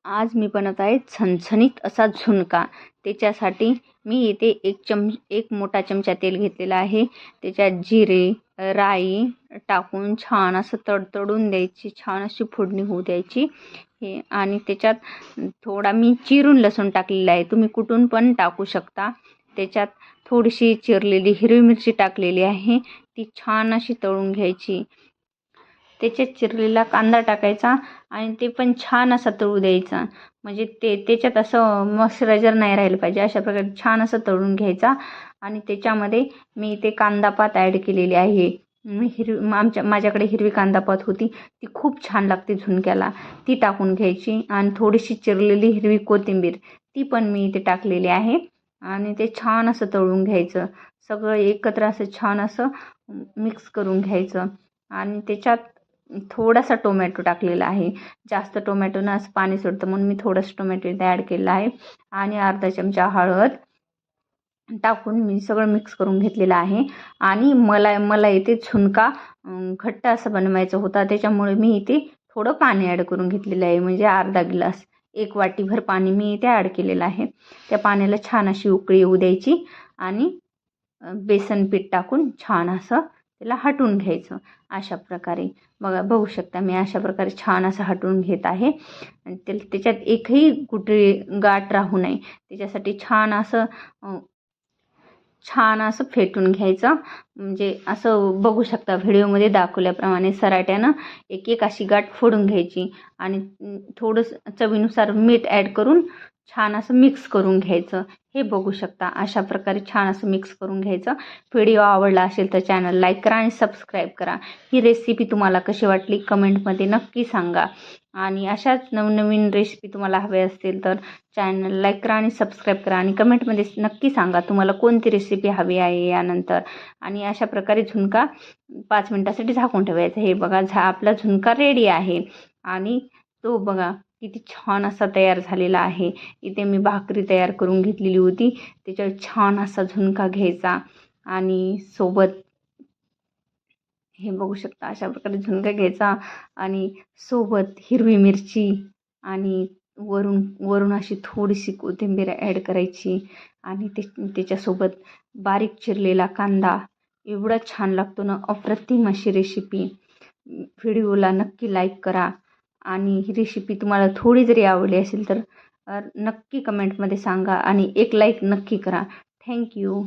आज मी बनवत आहे झणझणीत असा झुणका. त्याच्यासाठी मी इथे एक मोठा चमचा तेल घेतलेला आहे. त्याच्यात जिरे, राई टाकून छान असं तडतडून द्यायची, छान अशी फोडणी होऊ द्यायची. हे आणि त्याच्यात थोडा मी चिरून लसूण टाकलेला आहे, तुम्ही कुठून पण टाकू शकता. त्याच्यात थोडीशी चिरलेली हिरवी मिरची टाकलेली आहे, ती छान अशी तळून घ्यायची. त्याच्यात चिरलेला कांदा टाकायचा आणि ते पण छान असा तळू द्यायचा. म्हणजे त्याच्यात असं मॉइश्चरायझर नाही राहिलं पाहिजे, अशा प्रकारे छान असं तळून घ्यायचा. आणि त्याच्यामध्ये मी ते कांदा पात ॲड केलेली आहे. माझ्याकडे हिरवी कांदा पात होती, ती खूप छान लागते झुणक्याला, ती टाकून घ्यायची. आणि थोडीशी चिरलेली हिरवी कोथिंबीर, ती पण मी इथे टाकलेली आहे. आणि ते छान असं तळून घ्यायचं, सगळं एकत्र असं छान असं मिक्स करून घ्यायचं. आणि त्याच्यात थोडासा टोमॅटो टाकलेला आहे. जास्त टोमॅटोनं असं पाणी सोडतं, म्हणून मी थोडंसं टोमॅटो इथे ॲड केलेला आहे. आणि अर्धा चमचा हळद टाकून मी सगळं मिक्स करून घेतलेलं आहे. आणि मला इथे झुणका घट्ट असं बनवायचा होता, त्याच्यामुळे मी इथे थोडं पाणी ॲड करून घेतलेलं आहे. म्हणजे अर्धा ग्लास, एक वाटीभर पाणी मी इथे ॲड केलेलं आहे. त्या पाण्याला छान अशी उकळी येऊ द्यायची. आणि बेसन पीठ टाकून छान असं त्याला हटवून घ्यायचं. अशा प्रकारे बघू शकता, मी अशा प्रकारे छान असं हटवून घेत आहे. आणि त्याच्यात एकही कुठे गाठ राहू नये, त्याच्यासाठी छान असं फेटून घ्यायचं. म्हणजे असं बघू शकता व्हिडिओमध्ये दाखवल्याप्रमाणे सराट्यानं एक एक अशी गाठ फोडून घ्यायची. आणि थोडंसं चवीनुसार मीठ ॲड करून छान असं मिक्स करून घ्यायचं. हे बघू शकता, अशा प्रकारे छान असं मिक्स करून घ्यायचं. व्हिडिओ आवडला असेल तर चॅनल लाईक करा आणि सबस्क्राईब करा. ही रेसिपी तुम्हाला कशी वाटली कमेंटमध्ये नक्की सांगा. आणि अशाच नवनवीन रेसिपी तुम्हाला हवे असतील तर चॅनल लाईक करा आणि सबस्क्राईब करा. आणि कमेंटमध्ये नक्की सांगा तुम्हाला कोणती रेसिपी हवी आहे यानंतर. आणि अशा प्रकारे झुणका 5 मिनटासाठी झाकून ठेवायचं. हे बघा, आपला झुणका रेडी आहे. आणि तो बघा किती छान असा तयार झालेला आहे. इथे मी भाकरी तयार करून घेतलेली होती, त्याच्यावर छान असा झुणका घ्यायचा. आणि सोबत हे बघू शकता, अशा प्रकारे झुणका घ्यायचा. आणि सोबत हिरवी मिरची आणि वरून अशी थोडीशी कोथिंबीर ॲड करायची. आणि त्याच्यासोबत बारीक चिरलेला कांदा, एवढा छान लागतो ना, अप्रतिम अशी रेसिपी. व्हिडिओला नक्की लाईक करा. आणि ही रेसिपी तुम्हाला थोडी जरी आवडली असेल तर नक्की कमेंटमध्ये सांगा आणि एक लाईक नक्की करा. थँक्यू.